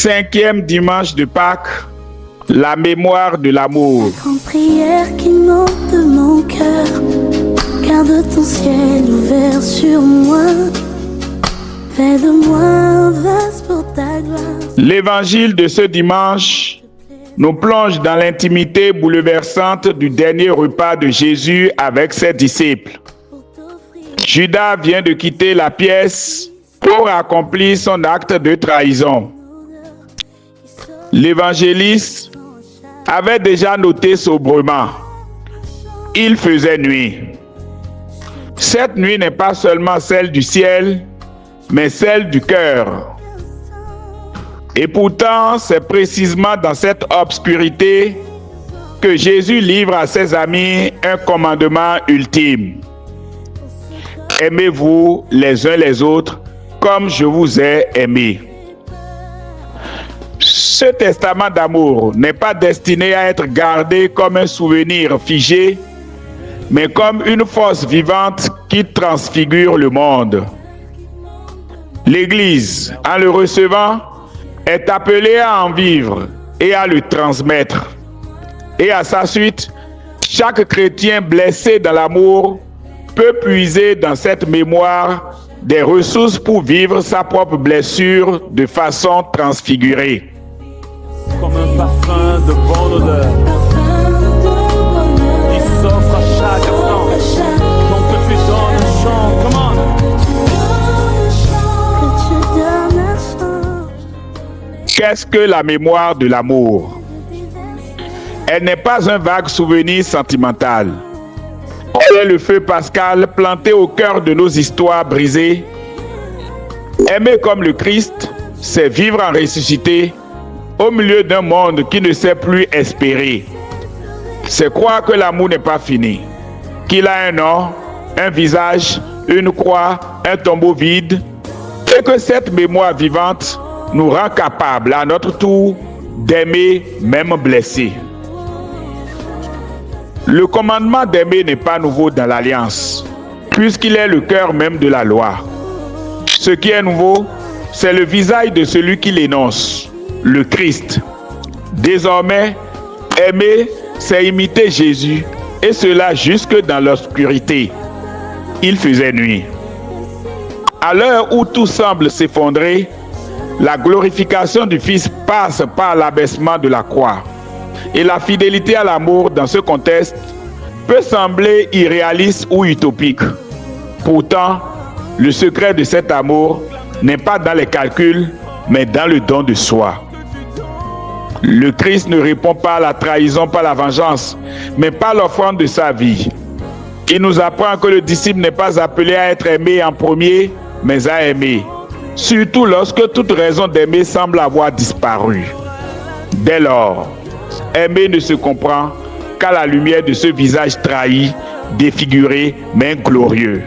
5e dimanche de Pâques, la mémoire de l'amour. Grande prière qui monte de mon cœur, garde ton ciel ouvert sur moi, fais de moi un vase pour ta gloire. L'évangile de ce dimanche nous plonge dans l'intimité bouleversante du dernier repas de Jésus avec ses disciples. Judas vient de quitter la pièce pour accomplir son acte de trahison. L'évangéliste avait déjà noté sobrement: il faisait nuit. Cette nuit n'est pas seulement celle du ciel, mais celle du cœur. Et pourtant, c'est précisément dans cette obscurité que Jésus livre à ses amis un commandement ultime. Aimez-vous les uns les autres comme je vous ai aimés. Ce testament d'amour n'est pas destiné à être gardé comme un souvenir figé, mais comme une force vivante qui transfigure le monde. L'Église, en le recevant, est appelée à en vivre et à le transmettre. Et à sa suite, chaque chrétien blessé dans l'amour peut puiser dans cette mémoire des ressources pour vivre sa propre blessure de façon transfigurée. Comme un parfum de bonne odeur, il s'offre à chaque instant. Donc que tu donnes un chant, come on. Qu'est-ce que la mémoire de l'amour? Elle n'est pas un vague souvenir sentimental. Elle est le feu pascal planté au cœur de nos histoires brisées. Aimer comme le Christ, c'est vivre en ressuscité au milieu d'un monde qui ne sait plus espérer. C'est croire que l'amour n'est pas fini, qu'il a un nom, un visage, une croix, un tombeau vide, et que cette mémoire vivante nous rend capables à notre tour d'aimer même blessés. Le commandement d'aimer n'est pas nouveau dans l'Alliance, puisqu'il est le cœur même de la loi. Ce qui est nouveau, c'est le visage de celui qui l'énonce, le Christ. Désormais, aimer, c'est imiter Jésus, et cela jusque dans l'obscurité. Il faisait nuit. À l'heure où tout semble s'effondrer, la glorification du Fils passe par l'abaissement de la croix. Et la fidélité à l'amour dans ce contexte peut sembler irréaliste ou utopique. Pourtant, le secret de cet amour n'est pas dans les calculs, mais dans le don de soi. Le Christ ne répond pas à la trahison par la vengeance, mais par l'offrande de sa vie. Il nous apprend que le disciple n'est pas appelé à être aimé en premier, mais à aimer. Surtout lorsque toute raison d'aimer semble avoir disparu. Dès lors, aimer ne se comprend qu'à la lumière de ce visage trahi, défiguré, mais glorieux.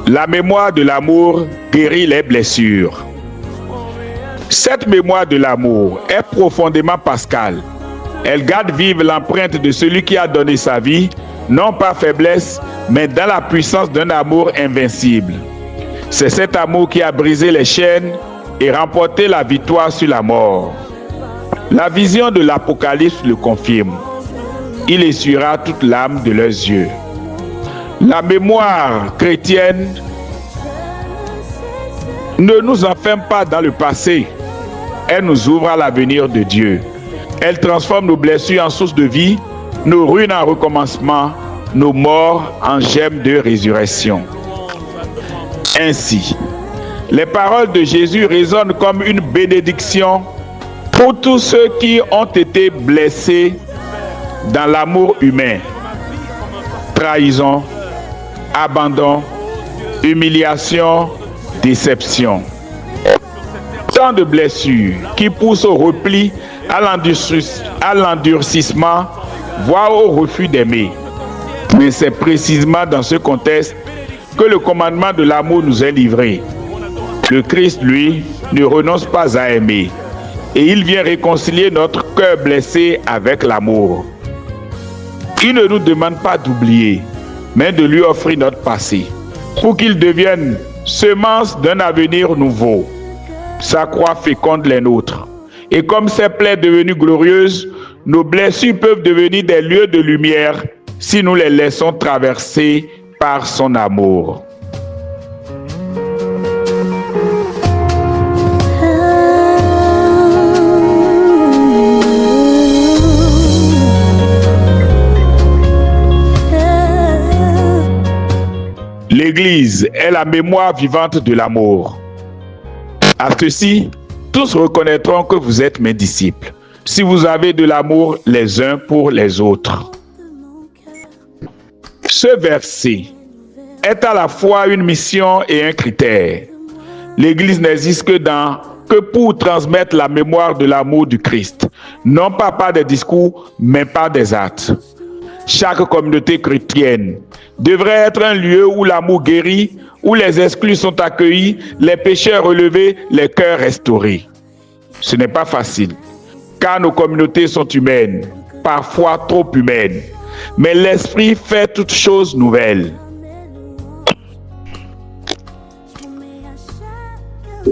La mémoire de l'amour guérit les blessures. Cette mémoire de l'amour est profondément pascale. Elle garde vive l'empreinte de celui qui a donné sa vie, non par faiblesse, mais dans la puissance d'un amour invincible. C'est cet amour qui a brisé les chaînes et remporté la victoire sur la mort. La vision de l'Apocalypse le confirme. Il essuiera toute l'âme de leurs yeux. La mémoire chrétienne ne nous enferme pas dans le passé. Elle nous ouvre à l'avenir de Dieu. Elle transforme nos blessures en source de vie, nos ruines en recommencement, nos morts en gemmes de résurrection. Ainsi, les paroles de Jésus résonnent comme une bénédiction pour tous ceux qui ont été blessés dans l'amour humain. Trahison, abandon, humiliation, déception. Tant de blessures qui poussent au repli, à l'endurcissement, voire au refus d'aimer. Mais c'est précisément dans ce contexte que le commandement de l'amour nous est livré. Le Christ, lui, ne renonce pas à aimer. Et il vient réconcilier notre cœur blessé avec l'amour. Il ne nous demande pas d'oublier, mais de lui offrir notre passé, pour qu'il devienne semence d'un avenir nouveau. Sa croix féconde les nôtres. Et comme ses plaies devenues glorieuses, nos blessures peuvent devenir des lieux de lumière si nous les laissons traverser par son amour. L'Église est la mémoire vivante de l'amour. À ceci, tous reconnaîtront que vous êtes mes disciples, si vous avez de l'amour les uns pour les autres. Ce verset est à la fois une mission et un critère. L'Église n'existe que pour transmettre la mémoire de l'amour du Christ, non pas par des discours, mais par des actes. Chaque communauté chrétienne devrait être un lieu où l'amour guérit, où les exclus sont accueillis, les pécheurs relevés, les cœurs restaurés. Ce n'est pas facile, car nos communautés sont humaines, parfois trop humaines, mais l'Esprit fait toutes choses nouvelles.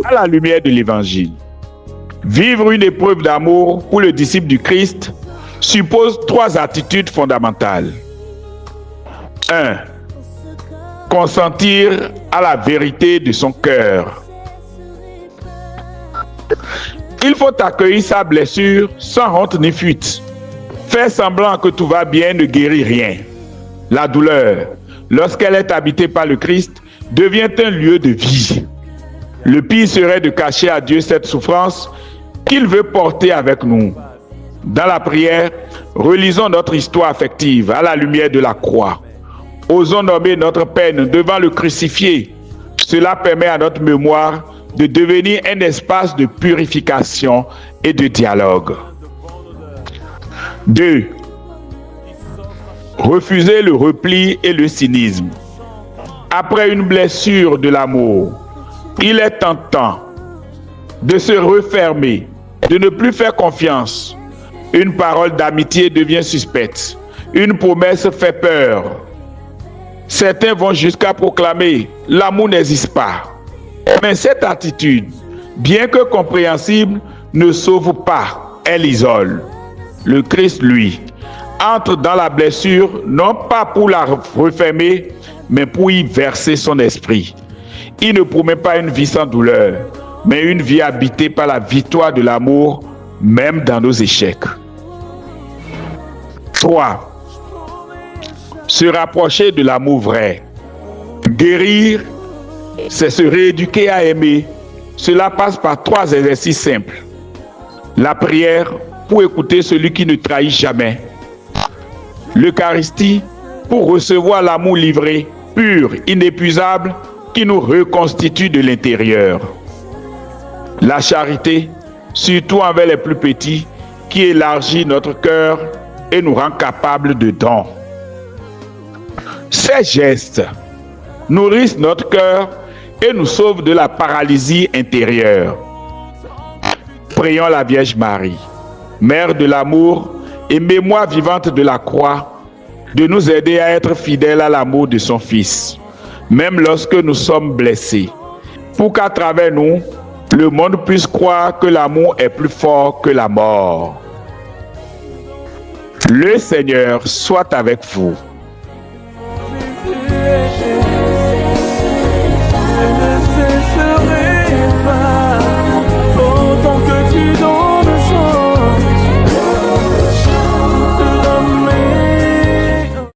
À la lumière de l'Évangile, vivre une épreuve d'amour pour le disciple du Christ suppose 3 attitudes fondamentales. 1. Consentir à la vérité de son cœur. Il faut accueillir sa blessure sans honte ni fuite. Faire semblant que tout va bien ne guérit rien. La douleur, lorsqu'elle est habitée par le Christ, devient un lieu de vie. Le pire serait de cacher à Dieu cette souffrance qu'il veut porter avec nous. Dans la prière, relisons notre histoire affective à la lumière de la croix. Osons nommer notre peine devant le crucifié. Cela permet à notre mémoire de devenir un espace de purification et de dialogue. 2. Refuser le repli et le cynisme. Après une blessure de l'amour, il est tentant de se refermer, de ne plus faire confiance. Une parole d'amitié devient suspecte. Une promesse fait peur. Certains vont jusqu'à proclamer « l'amour n'existe pas ». Mais cette attitude, bien que compréhensible, ne sauve pas, elle isole. Le Christ, lui, entre dans la blessure non pas pour la refermer, mais pour y verser son esprit. Il ne promet pas une vie sans douleur, mais une vie habitée par la victoire de l'amour, même dans nos échecs. 3. Se rapprocher de l'amour vrai. Guérir, c'est se rééduquer à aimer. Cela passe par 3 exercices simples. La prière pour écouter celui qui ne trahit jamais. L'Eucharistie pour recevoir l'amour livré, pur, inépuisable, qui nous reconstitue de l'intérieur. La charité, surtout envers les plus petits, qui élargit notre cœur et nous rend capables de dons. Ces gestes nourrissent notre cœur et nous sauvent de la paralysie intérieure. Prions la Vierge Marie, Mère de l'amour et mémoire vivante de la croix, de nous aider à être fidèles à l'amour de son Fils, même lorsque nous sommes blessés, pour qu'à travers nous, le monde puisse croire que l'amour est plus fort que la mort. Le Seigneur soit avec vous.